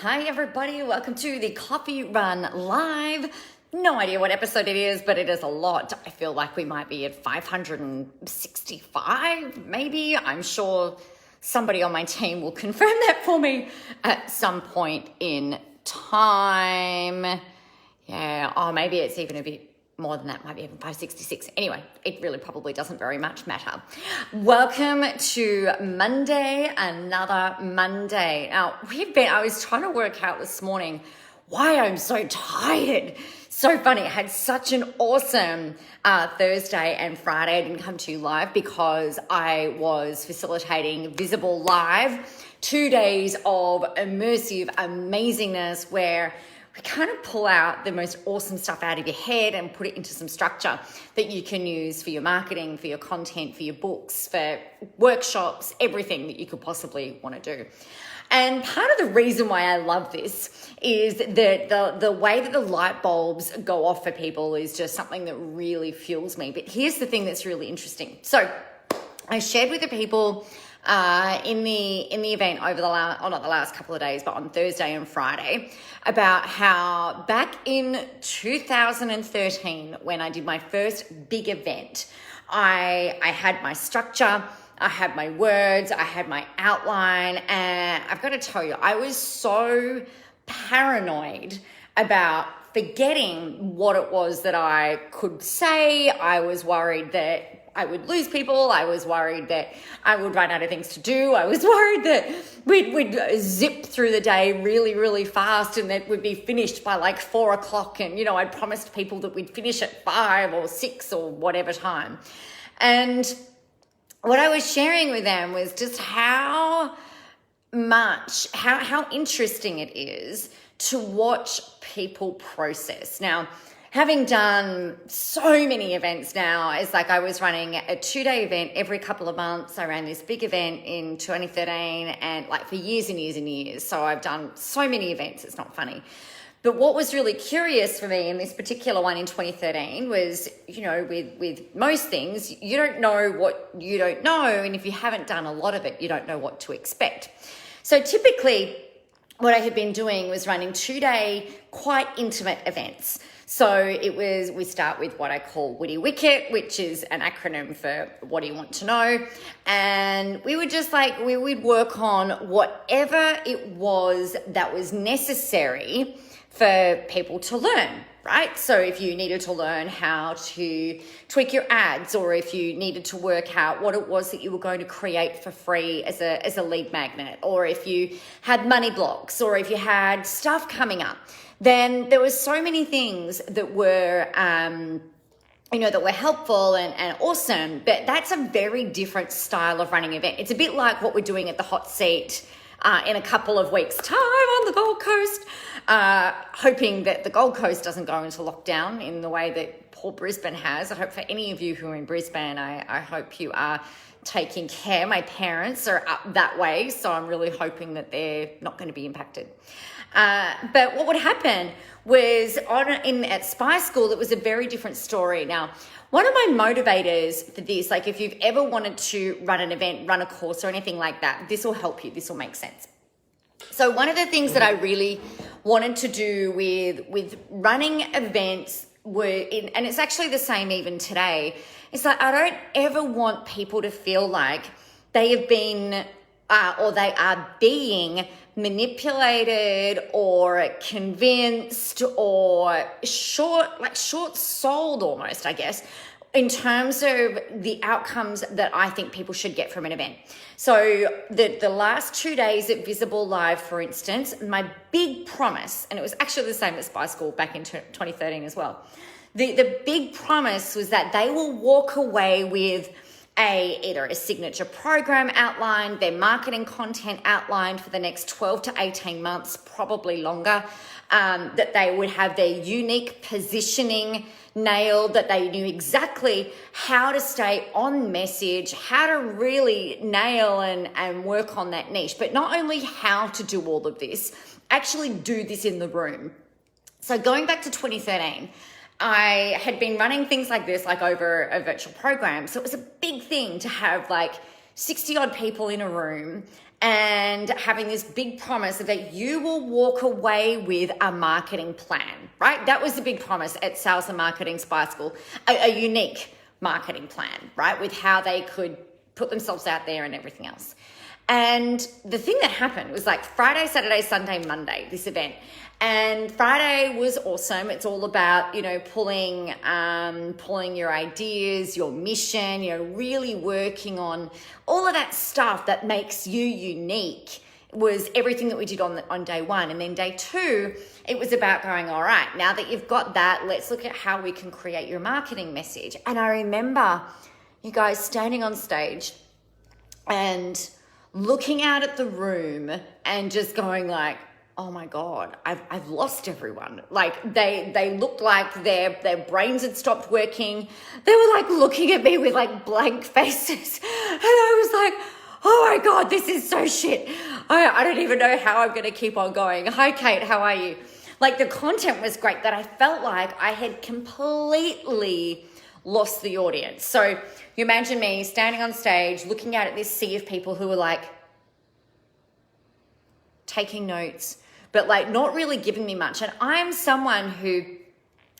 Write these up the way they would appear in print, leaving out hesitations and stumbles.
Hi everybody, welcome to the Coffee Run Live. No idea what episode it is, but it is a lot. I feel like we might be at 565, maybe. I'm sure somebody on my team will confirm that for me at some point in time. Yeah, maybe it's even a bit more than that, might be even 566. Anyway, it really probably doesn't very much matter. Welcome to Monday, another Monday. Now, I was trying to work out this morning why I'm so tired. So funny. I had such an awesome Thursday and Friday. I didn't come to you live because I was facilitating Visible Live, 2 days of immersive amazingness where we kind of pull out the most awesome stuff out of your head and put it into some structure that you can use for your marketing, for your content, for your books, for workshops, everything that you could possibly want to do. And part of the reason why I love this is that the way that the light bulbs go off for people is just something that really fuels me. But here's the thing that's really interesting. So I shared with the people in the event over not the last couple of days, but on Thursday and Friday, about how back in 2013, when I did my first big event, I had my structure, I had my words, I had my outline, and I've got to tell you, I was so paranoid about forgetting what it was that I could say. I was worried that I would lose people. I was worried that I would run out of things to do. I was worried that we'd zip through the day really, really fast and that we'd be finished by like 4 o'clock. And, you know, I'd promised people that we'd finish at 5 or 6 or whatever time. And what I was sharing with them was just how interesting it is to watch people process. Now, having done so many events now, it's like I was running a 2-day event every couple of months. I ran this big event in 2013 and like for years and years and years. So I've done so many events, it's not funny. But what was really curious for me in this particular one in 2013 was, you know, with most things, you don't know what you don't know. And if you haven't done a lot of it, you don't know what to expect. So typically what I had been doing was running 2-day, quite intimate events. So we start with what I call Witty Wicket, which is an acronym for what do you want to know? And we would we'd work on whatever it was that was necessary for people to learn, right? So if you needed to learn how to tweak your ads, or if you needed to work out what it was that you were going to create for free as a lead magnet, or if you had money blocks, or if you had stuff coming up, then there were so many things that were, that were helpful and awesome, but that's a very different style of running an event. It's a bit like what we're doing at the Hot Seat in a couple of weeks' time on the Gold Coast, hoping that the Gold Coast doesn't go into lockdown in the way that poor Brisbane has. I hope for any of you who are in Brisbane, I hope you are taking care. My parents are up that way, so I'm really hoping that they're not going to be impacted. But what would happen was at Spy School, it was a very different story. Now, one of my motivators for this, like if you've ever wanted to run an event, run a course or anything like that, this will help you. This will make sense. So one of the things that I really wanted to do with running events and it's actually the same even today, it's like I don't ever want people to feel like they have been or they are being manipulated or convinced or short-sold almost, I guess, in terms of the outcomes that I think people should get from an event. So the last 2 days at Visible Live, for instance, my big promise, and it was actually the same at Spy School back in 2013 as well, the big promise was that they will walk away with either a signature program outlined, their marketing content outlined for the next 12 to 18 months, probably longer, that they would have their unique positioning nailed, that they knew exactly how to stay on message, how to really nail and work on that niche, but not only how to do all of this, actually do this in the room. So going back to 2013, I had been running things like this, like over a virtual program. So it was a big thing to have like 60 odd people in a room and having this big promise that you will walk away with a marketing plan, right? That was the big promise at Sales and Marketing Spy School, a unique marketing plan, right? With how they could put themselves out there and everything else. And the thing that happened was like Friday, Saturday, Sunday, Monday, this event. And Friday was awesome. It's all about, pulling your ideas, your mission, really working on all of that stuff that makes you unique. Was everything that we did on day one. And then day two, it was about going, all right, now that you've got that, let's look at how we can create your marketing message. And I remember you guys standing on stage and looking out at the room and just going like, oh my God, I've lost everyone. Like they looked like their brains had stopped working. They were like looking at me with like blank faces. And I was like, oh my God, this is so shit. I don't even know how I'm going to keep on going. Hi, Kate, how are you? Like the content was great that I felt like I had completely lost the audience. So you imagine me standing on stage, looking out at this sea of people who were like taking notes, but like not really giving me much. And I'm someone who,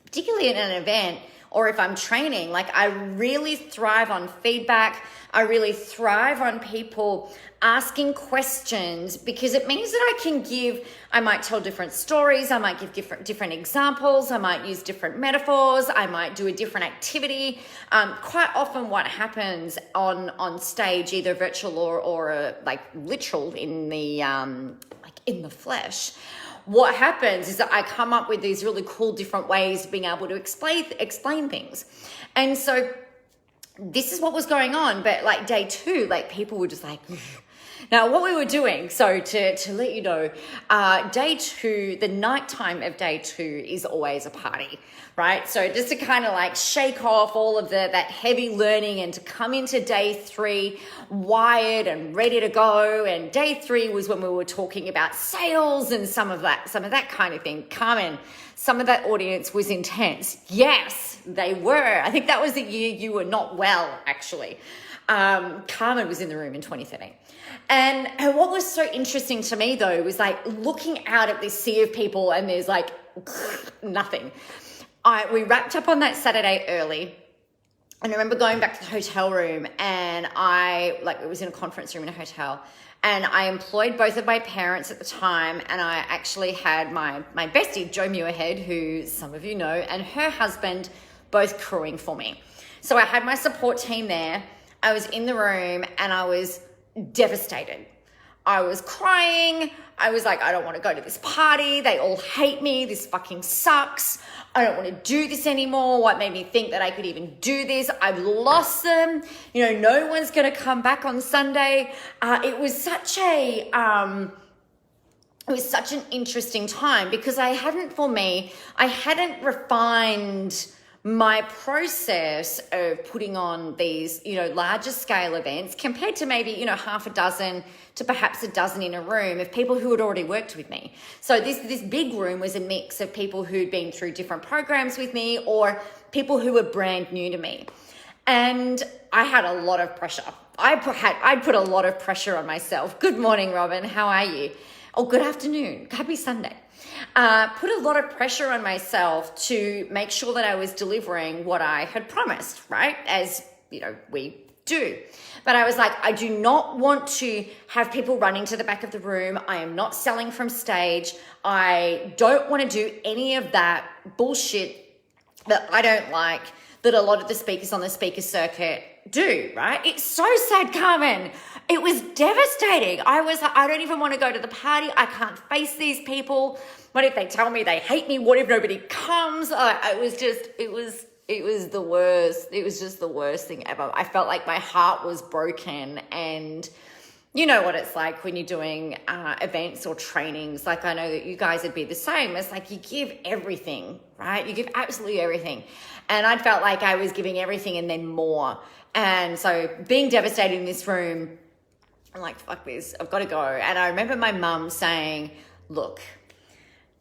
particularly in an event, or if I'm training, like I really thrive on feedback. I really thrive on people asking questions because it means that I might tell different stories. I might give different examples. I might use different metaphors. I might do a different activity. Quite often what happens on stage, either virtual or like literal in the flesh, what happens is that I come up with these really cool different ways of being able to explain things. And so this is what was going on. But like day two, like people were just like, now what we were doing, so to let you know, day two, the nighttime of day two is always a party, right? So just to kind of like shake off all of that heavy learning and to come into day three wired and ready to go. And day three was when we were talking about sales and some of that kind of thing. Carmen, some of that audience was intense. Yes, they were. I think that was the year you were not well, actually. Carmen was in the room in 2013. And what was so interesting to me though was like looking out at this sea of people and there's like nothing. We wrapped up on that Saturday early. And I remember going back to the hotel room and it was in a conference room in a hotel, and I employed both of my parents at the time, and I actually had my bestie, Jo Muirhead, who some of you know, and her husband both crewing for me. So I had my support team there. I was in the room and I was devastated. I was crying. I was like, I don't want to go to this party. They all hate me. This fucking sucks. I don't want to do this anymore. What made me think that I could even do this? I've lost them. No one's going to come back on Sunday. It was such an interesting time because I hadn't refined my process of putting on these, larger scale events compared to maybe, half a dozen to perhaps a dozen in a room of people who had already worked with me. So this big room was a mix of people who'd been through different programs with me or people who were brand new to me. And I had a lot of pressure. I'd put a lot of pressure on myself. Good morning, Robin. How are you? Oh, good afternoon. Happy Sunday. Put a lot of pressure on myself to make sure that I was delivering what I had promised, right? As, we do. But I was like, I do not want to have people running to the back of the room. I am not selling from stage. I don't want to do any of that bullshit that I don't like, that a lot of the speakers on the speaker circuit do, right? It's so sad, Carmen. It was devastating. I was like, I don't even want to go to the party. I can't face these people. What if they tell me they hate me? What if nobody comes? It was the worst. It was just the worst thing ever. I felt like my heart was broken. And you know what it's like when you're doing events or trainings. Like I know that you guys would be the same. It's like you give everything, right? You give absolutely everything. And I felt like I was giving everything and then more. And so being devastated in this room, I'm like, fuck this, I've got to go. And I remember my mum saying, look,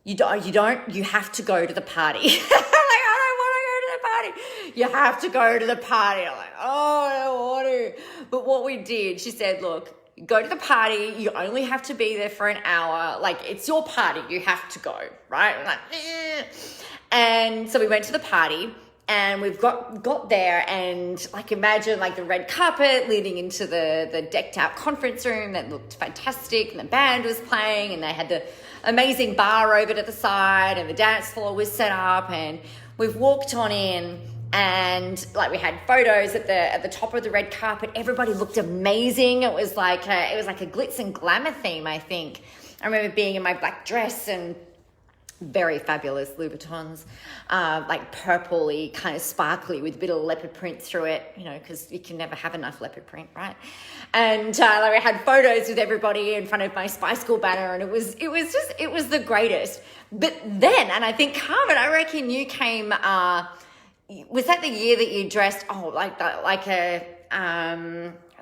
you have to go to the party. I'm like, I don't want to go to the party. You have to go to the party. I'm like, oh, I don't want to. But what we did, she said, look, go to the party. You only have to be there for an hour. Like, it's your party. You have to go, right? I'm like, eh. And so we went to the party. And we've got there, and like, imagine like the red carpet leading into the decked out conference room that looked fantastic, and the band was playing, and they had the amazing bar over to the side, and the dance floor was set up, and we've walked on in, and like, we had photos at the top of the red carpet. Everybody looked amazing. It was like a glitz and glamour theme, I think. I remember being in my black dress and very fabulous Louboutins, like purpley, kind of sparkly with a bit of leopard print through it, you know, because you can never have enough leopard print, right? And like, I had photos with everybody in front of my Spice Girl banner, and it was the greatest. But then, and I think, Carmen, I reckon you came, was that the year that you dressed, it's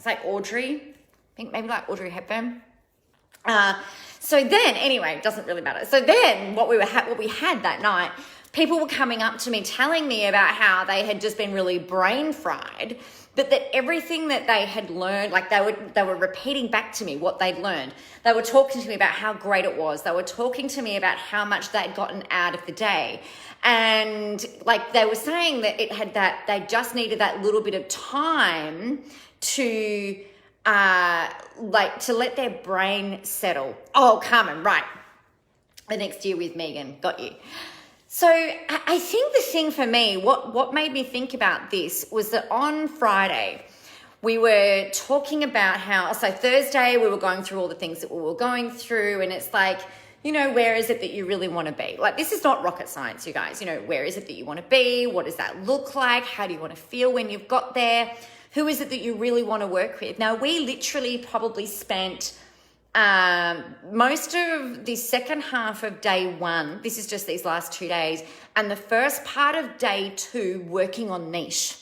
like Audrey, I think maybe like Audrey Hepburn. So then, anyway, it doesn't really matter. So then what we had that night, people were coming up to me telling me about how they had just been really brain fried, but that everything that they had learned, like they were repeating back to me what they'd learned. They were talking to me about how great it was. They were talking to me about how much they'd gotten out of the day. And like, they were saying that they just needed that little bit of time to to let their brain settle. Oh, Carmen, right. The next year with Megan, got you. So I think the thing for me, what made me think about this was that on Friday, we were talking about so Thursday, we were going through all the things that we were going through, and it's like, you know, where is it that you really want to be? Like, this is not rocket science, you guys. You know, where is it that you want to be? What does that look like? How do you want to feel when you've got there? Who is it that you really want to work with? Now, we literally probably spent most of the second half of day one, this is just these last 2 days, and the first part of day two working on niche.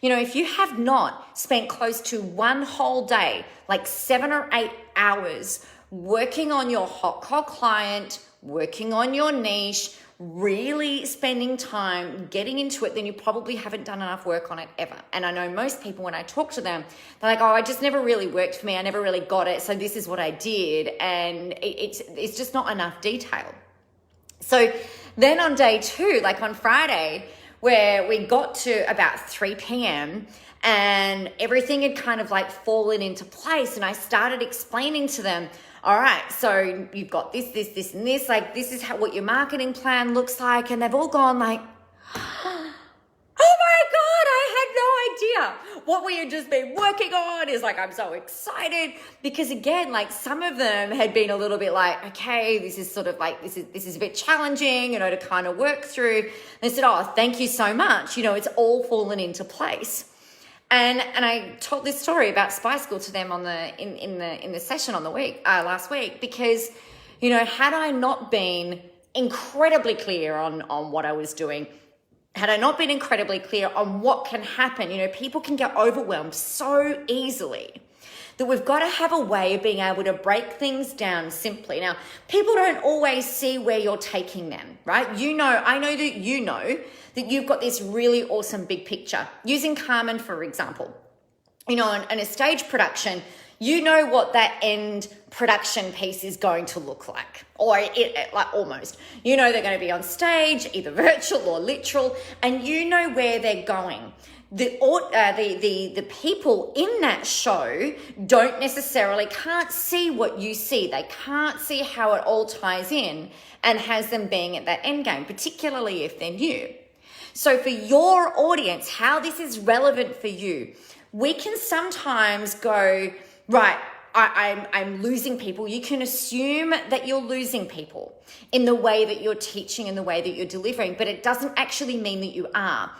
You know, if you have not spent close to one whole day, like 7 or 8 hours, working on your hot call client, working on your niche, really spending time getting into it, then you probably haven't done enough work on it ever. And I know most people, when I talk to them, they're like, oh, I just never really worked for me. I never really got it. So this is what I did. And it's just not enough detail. So then on day two, like on Friday, where we got to about 3 p.m. and everything had kind of like fallen into place, and I started explaining to them, all right, so you've got this, and this, like, this is what your marketing plan looks like. And they've all gone like, oh my God, I had no idea what we had just been working on. Is like, I'm so excited, because again, like, some of them had been a little bit like, okay, this is sort of like, this is a bit challenging, you know, to kind of work through. And they said, oh, thank you so much. You know, it's all fallen into place. And I told this story about Spice Girl to them in the session on the week last week, because, you know, had I not been incredibly clear on what I was doing, had I not been incredibly clear on what can happen, you know, people can get overwhelmed so easily that we've got to have a way of being able to break things down simply. Now, people don't always see where you're taking them, right? I know that you know that you've got this really awesome big picture. Using Carmen, for example, you know, in a stage production, you know what that end production piece is going to look like, or like almost. You know they're going to be on stage, either virtual or literal, and you know where they're going. The people in that show can't see what you see. They can't see how it all ties in and has them being at that end game, particularly if they're new. So for your audience, how this is relevant for you, we can sometimes go, right, I'm losing people. You can assume that you're losing people in the way that you're teaching and the way that you're delivering, but it doesn't actually mean that you are.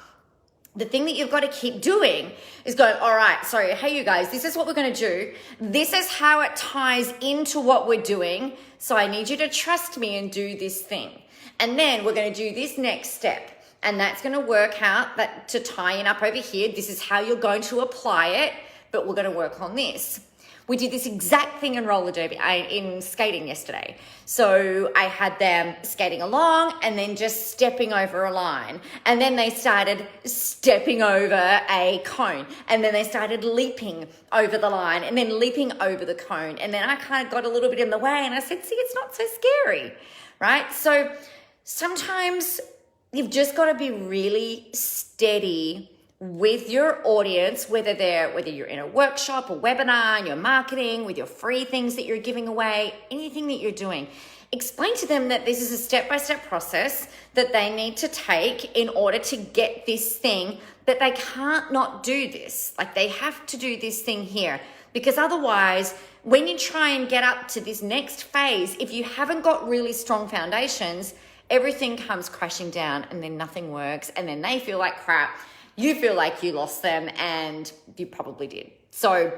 The thing that you've got to keep doing is going, all right, sorry, hey, you guys, this is what we're going to do. This is how it ties into what we're doing. So I need you to trust me and do this thing. And then we're going to do this next step. And that's going to work out that to tie in up over here. This is how you're going to apply it, but we're going to work on this. We did this exact thing in roller derby, in skating yesterday. So I had them skating along and then just stepping over a line. And then they started stepping over a cone. And then they started leaping over the line and then leaping over the cone. And then I kind of got a little bit in the way and I said, see, it's not so scary, right? So sometimes you've just got to be really steady with your audience, whether you're in a workshop, a webinar, in your marketing, with your free things that you're giving away, anything that you're doing. Explain to them that this is a step-by-step process that they need to take in order to get this thing, that they can't not do this. Like, they have to do this thing here, because otherwise, when you try and get up to this next phase, if you haven't got really strong foundations, everything comes crashing down and then nothing works and then they feel like crap. You feel like you lost them, and you probably did. So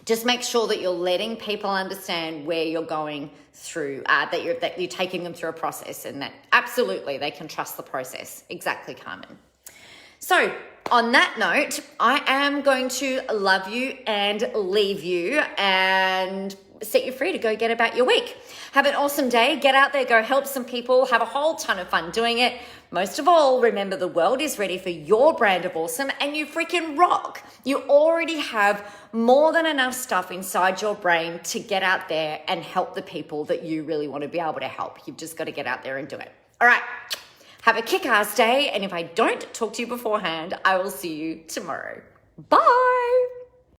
just make sure that you're letting people understand where you're going through, that you're taking them through a process, and that absolutely they can trust the process. Exactly, Carmen. So on that note, I am going to love you and leave you and set you free to go get about your week. Have an awesome day. Get out there, go help some people, have a whole ton of fun doing it. Most of all, remember the world is ready for your brand of awesome, and you freaking rock. You already have more than enough stuff inside your brain to get out there and help the people that you really want to be able to help. You've just got to get out there and do it. All right. Have a kick-ass day. And if I don't talk to you beforehand, I will see you tomorrow. Bye.